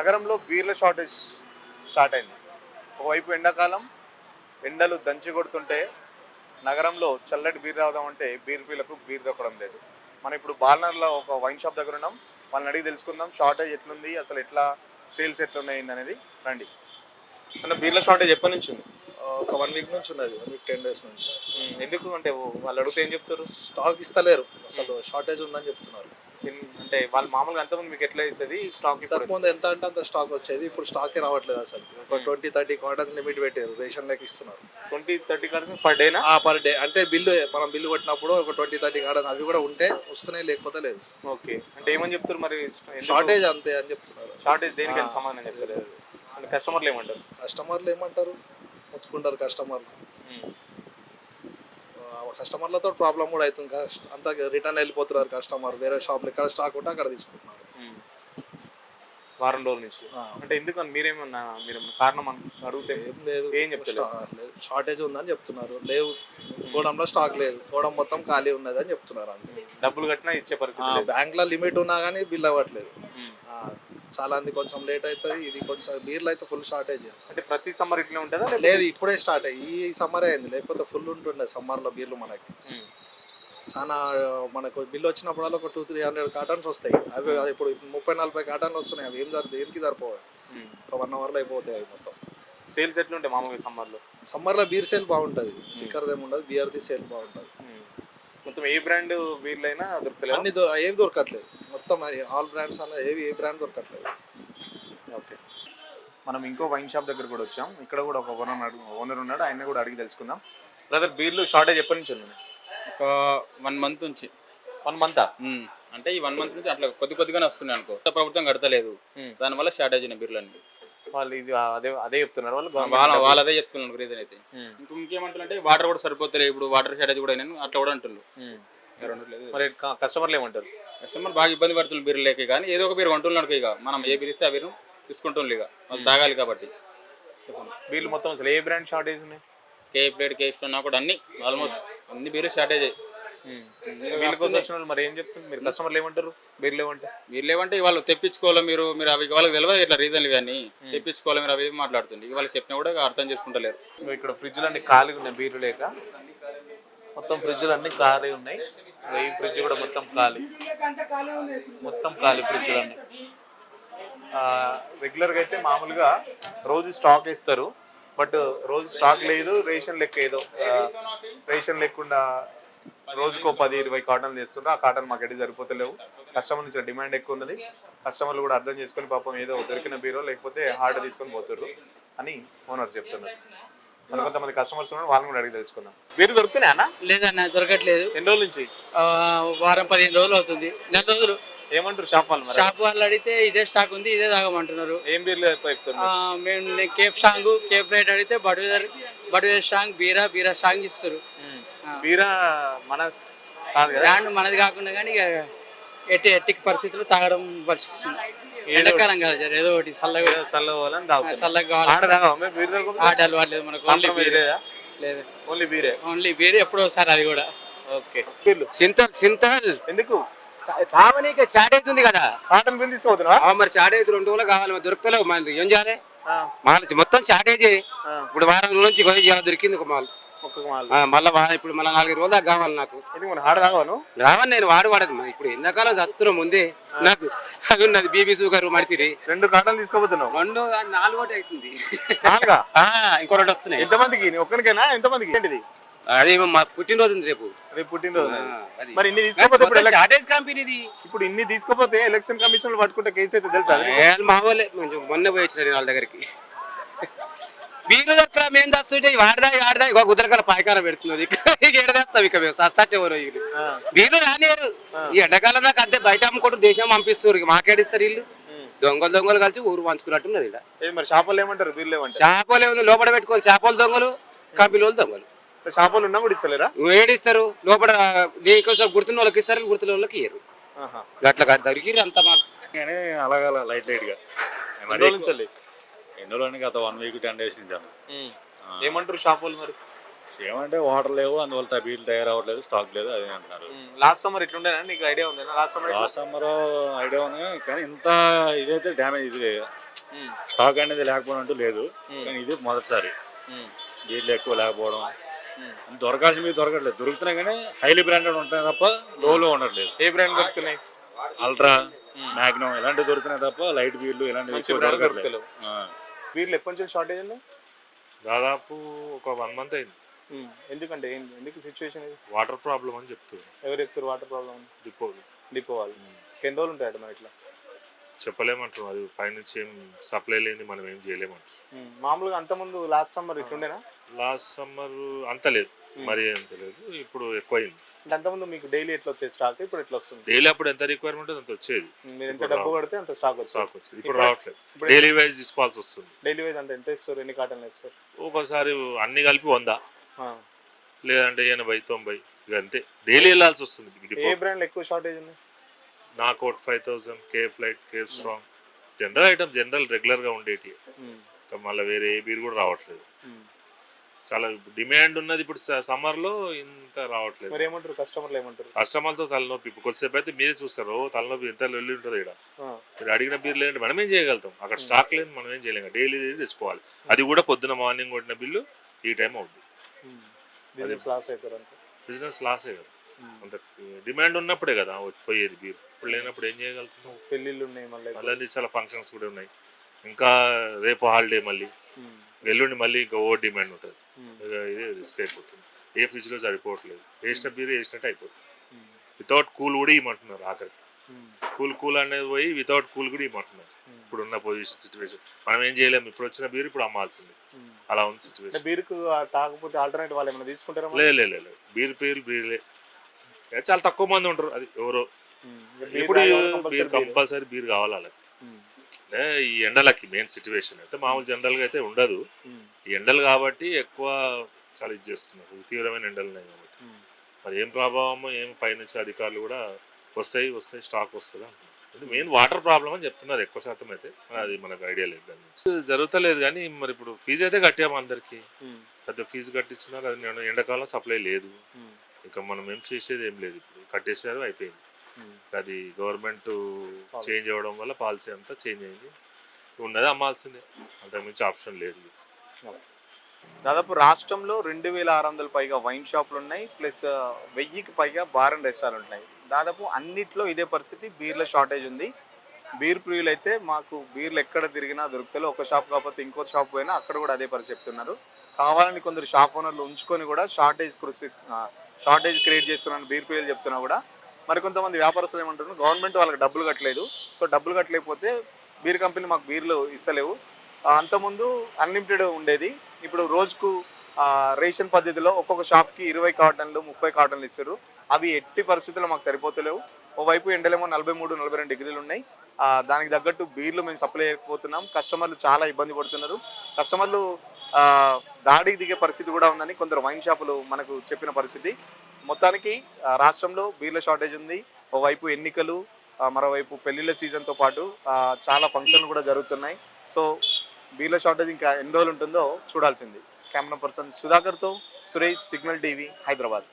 నగరంలో Beerla shortage start అయింది. ఒకవైపు ఎండాకాలం, ఎండలు దంచి కొడుతుంటే నగరంలో చల్లటి బీర్ తాగుదామంటే బీర్ పీలకు బీర్ దొరకడం లేదు. మనం ఇప్పుడు బాల్నర్లో ఒక వైన్ షాప్ దగ్గర ఉన్నాం. వాళ్ళని అడిగి తెలుసుకుందాం షార్టేజ్ ఎట్లుంది, అసలు ఎట్లా సేల్స్ ఎట్లున్నాయి అనేది. రండి. అంటే బీర్ల షార్టేజ్ ఎప్పటి నుంచి ఉంది? ఒక 1 వీక్ నుంచి ఉన్నది. 1 వీక్ 10 డేస్ నుంచి. ఎందుకు అంటే వాళ్ళు అడిగితే ఏం చెప్తారు? స్టాక్ ఇస్తలేరు, అసలు షార్టేజ్ ఉందని చెప్తున్నారు. అంటే వాళ్ళు మామూలుగా అంతకుముందు మీకు ఎట్లా ఇస్తుంది స్టాక్? ఇంతకుముందు ఎంత అంటే అంత స్టాక్ వచ్చేది, ఇప్పుడు స్టాకే రావట్లేదు అసలు. ఒక 20-30 కార్టన్స్ లిమిట్ పెట్టారు, రేషన్ లెక్క ఇస్తున్నారు. 20-30 కార్టన్స్ పర్ డేనా? పర్ డే అంటే మనం బిల్లు కొట్టినప్పుడు ఒక 20-30 కార్టన్స్ అవి కూడా ఉంటే వస్తున్నాయి, లేకపోతే లేదు. ఓకే, అంటే ఏమని చెప్తారు మరి? షార్టేజ్ అంతే అని చెప్తున్నారు. షార్టేజ్ దేనికి సమాధానం చెప్తారు? అంటే కస్టమర్లు ఏమంటారు? మొత్తుకుంటారు కస్టమర్లు. కస్టమర్లతో ప్రాబ్లం కూడా అవుతుంది. అంతా రిటర్న్ వెళ్ళిపోతున్నారు కస్టమర్. వేరే షాప్లో ఎక్కడ స్టాక్ ఉంటే అక్కడ తీసుకుంటున్నారు వారం రోజుల నుంచి. అంటే ఎందుకని మీరు కారణం అడిగితే ఏం చెప్తారు? షార్టేజ్ ఉందని చెప్తున్నారు. లేవు, గోడంలో స్టాక్ లేదు, గోడం మొత్తం ఖాళీ ఉన్నది అని చెప్తున్నారు. అంతే. డబ్బులు కట్టినా ఇచ్చే పరిస్థితి. బ్యాంక్లో లిమిట్ ఉన్నా కానీ బిల్ అవ్వట్లేదు. చాలా మంది కొంచెం లేట్ అవుతుంది. ఇది కొంచెం బీర్లు అయితే ఫుల్ షార్టేజ్. అంటే ప్రతి సమ్మర్ ఇట్లా ఉంటుందా? లేదు, ఇప్పుడే స్టార్ట్ అయ్యి ఈ సమ్మర్ అయింది, లేకపోతే ఫుల్ ఉంటుండే సమ్మర్లో బీర్లు. మనకి చాలా మనకు బిల్లు వచ్చినప్పుడల్లా ఒక 200-300 కార్టన్స్ వస్తాయి. అవి ఇప్పుడు 30-40 కార్టన్లు వస్తున్నాయి. అవి దేనికి సరిపోవాలి? ఒక 1 అవర్లో అయిపోతాయి అవి మొత్తం. సేల్స్ ఎట్లుంటాయి మామూలుగా సమ్మర్లో బీర్ సేల్ బాగుంటుంది, లిక్కర్దేమి ఉండదు, బీర్ది సేల్ బాగుంటుంది. మొత్తం ఏ బ్రాండ్ బీర్లు అయినా దొరుకుతలేదు? అన్ని ఏవి దొరకట్లేదు, మొత్తం ఆల్ బ్రాండ్స్ అన్న ఏ బ్రాండ్ దొరకట్లేదు. ఓకే, మనం ఇంకో వైన్ షాప్ దగ్గర కూడా వచ్చాం. ఇక్కడ కూడా ఒక ఓనర్ ఉన్నాడు, ఆయన కూడా అడిగి తెలుసుకుందాం. బ్రదర్, బీర్లు షార్టేజ్ ఎప్పటి నుంచి ఉంది? ఒక 1 మంత్ నుంచి. 1 మంత్? అంటే ఈ 1 మంత్ నుంచి అట్లా కొద్దిగానే వస్తున్నాయి అనుకో. ప్రభుత్వం కడతలేదు, దానివల్ల షార్టేజ్ అయిన బీర్లు అన్ని. వాళ్ళు ఇది అదే చెప్తున్నారు. వాళ్ళు అదే చెప్తున్నారు రీజన్ అయితే. ఇంకేమంటారంటే వాటర్ కూడా సరిపోతలేదు, ఇప్పుడు వాటర్ షార్టేజ్ కూడా అయినా అట్లా కూడా అంటున్నారు. మరి కస్టమర్లు ఏమంటారు? కస్టమర్ బాగా ఇబ్బంది పడుతున్నారు బీర్లు లేక. కానీ ఏదో ఒక బీర్ కొంటున్నారు. ఇక మనం ఏ బీర్ ఇస్తే ఆ బీరు తీసుకుంటున్నాం, ఇక వాళ్ళు తాగాలి కాబట్టి. బీర్లు మొత్తం అసలు ఏ బ్రాండ్ షార్టేజ్ ఉన్నాయి? కేఫ్ ప్లేట్, కేఫ్ స్టోన్ కూడా అన్ని ఆల్మోస్ట్ అన్ని బీర్లు షార్టేజ్ అయ్యి. వీళ్ళ కోసం వచ్చిన వాళ్ళు మరి ఏం చెప్తుంది? మీరు కస్టమర్లు ఏమంటారు? బీర్లు ఏమంటే వాళ్ళు తెప్పించుకోవాలి, మీరు అవి వాళ్ళకి తెలియదు ఇట్లా రీజన్లు కానీ తెప్పించుకోవాలి మీరు అవి మాట్లాడుతుంది. వాళ్ళు చెప్పినా కూడా అర్థం చేసుకుంటలేరు. ఇక్కడ ఫ్రిడ్జ్లు అన్ని ఖాళీ ఉన్నాయి బీర్లు లేక. మొత్తం ఫ్రిడ్జ్లు అన్ని ఖాళీ ఉన్నాయి. ఈ ఫ్రిడ్జ్ కూడా మొత్తం ఖాళీ ఫ్రిడ్జ్లు అన్ని. రెగ్యులర్గా అయితే మామూలుగా రోజు స్టాక్ ఇస్తారు, బట్ రోజు స్టాక్ లేదు. రేషన్ లెక్క ఏదో రేషన్ లేకుండా రోజుకో 10-20 కార్టన్లు చేస్తుంటే ఆ కార్టన్ మాకు ఎడి సరిపోతలేవు. కస్టమర్ నుంచి డిమాండ్ ఎక్కువ ఉన్నది. కస్టమర్లు కూడా అర్థం చేసుకుని పాపం ఏదో దొరికిన బీరో లేకపోతే హార్డ్ తీసుకొని పోతుర్రు అని ఓనర్ చెప్తున్నారు. మరి కొంతమంది కస్టమర్స్ ఉన్నారు, వాళ్ళని కూడా అడిగి తెలుసుకుందాం. బీరు దొరుకుతున్నాయన్నా? లేదన్నా, దొరకట్లేదు. ఎన్ని రోజుల నుంచి? వారం 15 రోజులు అవుతుంది. 4 రోజులు. ఏమంటారు షాప్ వాళ్ళు? షాప్ వాళ్ళు అడిగితే ఇదే స్టాక్ ఉంది, ఇదే తాగమంటున్నారు. ఏం బీర్లు చెప్తున్నారు? మేము కేఫ్ స్ట్రాంగ్, కేఫ్ రేట్ అడిగితే బడ్వేజర్ స్ట్రాంగ్, బీరా స్ట్రాంగ్ ఇస్తారు. బీరా మన బ్రాండ్ మనది కాకుండా కానీ ఎట్టి పరిస్థితుల్లో తాగడం పరిస్థితుంది. ఎండాకాలం కాదు, ఏదో ఒకటి చల్లగా ఆటలు వాడలేదు మనకు. ఓన్లీ బీరే ఎప్పుడో ఒకసారి, అది కూడా. ఓకే, సింతల్ ఎందుకు తాగనీకి చాటేజ్ ఉంది కదా, కాటన్ బిల్ తీసుకోవద్దునా? మరి చాటేజ్ 2 రోజులు కావాలి, మరి దొరుకుతలేవు. మరి ఏం చేయాలి? మొత్తం చాటేజ్. ఇప్పుడు వారం రోజుల నుంచి దొరికింది ఒక మాల్. మళ్ళీ ఇప్పుడు మళ్ళీ 4 రోజులు దాకా కావాలి నాకు. రావని నేను వాడదు. ఇప్పుడు ఎండాకాలం చస్తున్నాం ముందే. నాకు అది ఉన్నది బీపీ షుగర్ మరిచిరి. 2 కార్టన్లు తీసుకోబోతున్నావు? 4 ఒకటి అవుతుంది. ఇంకో 2 వస్తున్నాయి. ఎంతమందికి? ఒక్కరికైనా? ఎంతమందికి? ఏంటిది? అదే మా పుట్టినరోజు ఉంది రేపు. పుట్టినరోజు. మరి ఇన్ని తీసుకోపోతే చాటేజ్ కంపెనీది. ఇప్పుడు ఇన్ని తీసుకోపోతే ఎలక్షన్ కమిషన్ పట్టుకుంటే కేసు అయితే తెలుసా? మా వాళ్ళే మొన్న పోయి వచ్చిన వాళ్ళ దగ్గరికి. బీర్లు దొరకరా, మేము చేస్తుంటే ఆడదా ఇక కుదరకాల పాయకారం పెడుతున్నది. ఇక ఎడదేస్తాం, ఇక మేము సస్తాటే బీర్లు రానియరు. ఈ ఎండాకాలం దాకా అంతే బయట అమ్ముకుంటూ దేశం పంపిస్తారు. ఇక మాకేడిస్తారు వీళ్ళు. దొంగలు కలిసి ఊరు పంచుకున్నట్టున్నది. మరి షాపులు ఏమంటారు? బీర్లు ఏమంటారు? షాపులు ఏముంది, లోపల పెట్టుకోవాలి. షాపులు దొంగలు, కంపెనీ వాళ్ళు దొంగలు. షాపులు ఉన్నా కూడా ఇస్తలేరా? ఏడిస్తారు లోపల. నీకోసారి గుర్తున్న వాళ్ళకి ఇస్తారు, గుర్తున్న వాళ్ళకి ఇయ్యరు. అట్లా దొరికిరు అంత మాకు. అలాగా లైట్ గా ఎన్నో గత 1 వీక్ 10 డేస్ నుంచి. ఏమంటారు షాపులు మరి? ఏమంటే వాటర్ లేవు, అందువల్ల బీర్లు తయారవ్వట్లేదు, స్టాక్ లేదు అది అంటున్నారు. లాస్ట్ సమ్మర్ ఇట్లుండేనా? నీకు ఐడియా ఉందా? లాస్ట్ సమ్మర్ ఐడియా ఉంది, కానీ ఇంత ఇదైతే డ్యామేజ్ ఇది స్టాక్ అనేది లేకపోవడం అంటూ లేదు, కానీ ఇది మొదటిసారి బీర్లు ఎక్కువ లేకపోవడం. దొరకాల్సిన మీద దొరకట్లేదు, దొరుకుతున్నాయి కానీ హైలీ బ్రాండెడ్ ఉంటాయి తప్ప లోలో ఉండట్లేదు. ఏ బ్రాండ్ దొరుకుతున్నాయి? అల్ట్రా, మ్యాగ్నమ్ ఇలాంటివి దొరుకుతున్నాయి తప్ప లైట్ బీర్లు ఇలాంటివి మంచి ఎక్కువ బ్రాండ్ దొరకట్లేదు. దొరుకుతలేవు. బీర్లు ఎప్పటి నుంచి షార్టేజ్ ఉంది? దాదాపు ఒక 1 month అయింది. ఎందుకంటే ఎందుకు సిచ్యువేషన్ ఇది? వాటర్ ప్రాబ్లం అని చెప్తుంది ఎవరు చెప్తారు వాటర్ ప్రాబ్లం? డిపో వాళ్ళు. ఎన్ని రోజులు ఉంటాయట మరి ఇట్లా? చెప్పలేమంటారు, అది పైనుంచి ఏం సప్లై లేని మనం ఏం చేయలేమంటారు. మామూలుగా అంతకుముందు లాస్ట్ సమ్మర్ ఇట్లుండేనా? లాస్ట్ సమ్మర్ అంత లేదు, మరీ అంత లేదు, ఇప్పుడు ఎక్కువైంది. అంటే అంతకుముందు మీకు డైలీ ఎట్లా వచ్చేది స్టాక్, ఇప్పుడు ఎట్లా వస్తుంది? డైలీ అప్పుడు ఎంత రిక్వైర్మెంట్ అంత వచ్చేది, మీరు ఎంత డబ్బు కడితే అంత స్టాక్ స్టాక్ వచ్చేది. ఇప్పుడు రావట్లేదు, డైలీ వైజ్ తీసుకోవాల్సి వస్తుంది. డైలీ వైజ్ అంటే ఎంత ఇస్తారు? ఎన్ని కాటన్లు ఇస్తారు? ఒకసారి అన్ని కలిపి 100, లేదంటే 80, 90, ఇక అంతే. డైలీ వెళ్ళాల్సి వస్తుంది. ఏ బ్రాండ్ ఎక్కువ షార్టేజ్ ఉంది? Knockout 5000, cafe light, cafe strong, general item, general రెగ్యులర్గా ఉండేటి. మళ్ళీ వేరే ఏ బీర్ కూడా రావట్లేదు. చాలా డిమాండ్ ఉన్నది ఇప్పుడు సమ్మర్లో, ఇంత రావట్లేదు. మరి ఏమంటారు కస్టమర్లు? ఏమంటారు? కస్టమర్లతో తలనొప్పి. ఇప్పుడు కొద్దిసేపు అయితే మీరే చూస్తారు, తలనొప్పి ఎంత వెళ్ళి ఉంటుంది ఇక్కడ. మీరు అడిగిన బీర్లు ఏంటి మనం ఏం చేయగలుగుతాం? అక్కడ స్టాక్ లేదు, మనం ఏం చేయలేము. డైలీ తెచ్చుకోవాలి. అది కూడా పొద్దున మార్నింగ్ కొట్టిన బిల్లు ఈ టైం అవుతుంది. బిజినెస్ లాసే కదా. అంత డిమాండ్ ఉన్నప్పుడే కదా పోయేది బీర్. ఇప్పుడు లేనప్పుడు ఏం చేయగలుగుతున్నాం? పెళ్ళిళ్ళు ఉన్నాయి, మళ్ళీ చాలా ఫంక్షన్స్ కూడా ఉన్నాయి. ఇంకా రేపు హాలిడే, మళ్ళీ ఎల్లుండి మళ్ళీ ఇంకా ఓవర్ డిమాండ్ ఉంటుంది. ఇది రిస్క్ అయిపోతుంది. ఏ ఫ్రిడ్జ్లో సరిపోవట్లేదు. వేసిన బీర్ వేసినట్టు అయిపోతుంది. వితౌట్ కూల్ కూడా ఇవ్వమంటున్నారు ఆఖరికి. కూల్ అనేది పోయి వితౌట్ కూల్ కూడా ఇవ్వమంటున్నారు. ఇప్పుడు ఉన్న పొజిషన్ సిచ్యువేషన్ మనం ఏం చేయలేము. ఇప్పుడు వచ్చిన బీర్ ఇప్పుడు అమ్మాల్సింది, అలా ఉంది సిచ్యువేషన్. బీర్కు తాగకపోతే ఆల్టర్నేట్ వాళ్ళు ఏమైనా తీసుకుంటారా? లేదు, బీర్లే చాలా తక్కువ మంది ఉంటారు. అది ఎవరో ఇప్పుడు బీర్ కంపల్సరీ బీర్ కావాలి వాళ్ళకి. ఈ ఎండలకి మెయిన్ సిచ్యువేషన్ అయితే మామూలు జనరల్గా అయితే ఉండదు. ఈ ఎండలు కాబట్టి ఎక్కువ చాలా ఇది చేస్తున్నారు. తీవ్రమైన ఎండలు ఉన్నాయి కాబట్టి మరి ఏం ప్రభావం ఏం పైనుంచి అధికారులు కూడా వస్తాయి స్టాక్ వస్తుంది అంటున్నారు. ఇది మెయిన్ వాటర్ ప్రాబ్లం అని చెప్తున్నారు ఎక్కువ శాతం అయితే. అది మనకు ఐడియా లేదు, దాని నుంచి జరుగుతలేదు. కానీ మరి ఇప్పుడు ఫీజు అయితే కట్టాము అందరికి, పెద్ద ఫీజు కట్టించున్నారు. అది ఎండాకాలం సప్లై లేదు, ఇక మనం ఏం చేసేది ఏం లేదు. ఇప్పుడు కట్టేసారు, అయిపోయింది. అది గవర్నమెంట్ చేంజ్ అవ్వడం వల్ల పాలసీ అంతా చేంజ్ అయింది. ఉన్నది అమ్మాల్సిందే, అంతకుమించి ఆప్షన్ లేదు. దాదాపు రాష్ట్రంలో 2600 పైగా వైన్ షాపులు ఉన్నాయి, ప్లస్ 1000కి పైగా బార్ అండ్ రెస్టారెంట్ ఉన్నాయి. దాదాపు అన్నిట్లో ఇదే పరిస్థితి, బీర్ల షార్టేజ్ ఉంది. బీర్ ప్రియులు అయితే మాకు బీర్లు ఎక్కడ తిరిగినా దొరుకుతాయి, ఒక షాప్ కాకపోతే ఇంకో షాప్ పోయినా అక్కడ కూడా అదే పరిస్థితి చెప్తున్నారు. కావాలని కొందరు షాప్ ఓనర్లు ఉంచుకొని కూడా షార్టేజ్ క్రియేట్ చేస్తున్నారని బీర్ ప్రియులు చెప్తున్నా కూడా మరి కొంతమంది వ్యాపారస్తులు ఏమంటారు, గవర్నమెంట్ వాళ్ళకి డబ్బులు కట్టలేదు, సో డబ్బులు కట్టలేకపోతే బీర్ కంపెనీ మాకు బీర్లు ఇస్తలేవు. అంతకుముందు అన్లిమిటెడ్ ఉండేది, ఇప్పుడు రోజుకు రేషన్ పద్ధతిలో ఒక్కొక్క షాప్కి 20 కార్టన్లు 30 కార్టన్లు ఇస్తారు. అవి ఎట్టి పరిస్థితుల్లో మాకు సరిపోతలేవు. ఓవైపు ఎండలేమో 43-42 డిగ్రీలు ఉన్నాయి. దానికి తగ్గట్టు బీర్లు మేము సప్లై చేయకపోతున్నాం. కస్టమర్లు చాలా ఇబ్బంది పడుతున్నారు. కస్టమర్లు దాడికి దిగే పరిస్థితి కూడా ఉందని కొందరు వైన్ షాపులు మనకు చెప్పిన పరిస్థితి. మొత్తానికి రాష్ట్రంలో బీర్ల షార్టేజ్ ఉంది. ఓవైపు ఎన్నికలు, మరోవైపు పెళ్లిళ్ళ సీజన్తో పాటు చాలా ఫంక్షన్లు కూడా జరుగుతున్నాయి. సో బీర్ల షార్టేజ్ ఇంకా ఎన్ని రోజులు ఉంటుందో చూడాల్సింది. కెమెరా పర్సన్ సుధాకర్తో సురేష్, సిగ్నల్ టీవీ, హైదరాబాద్.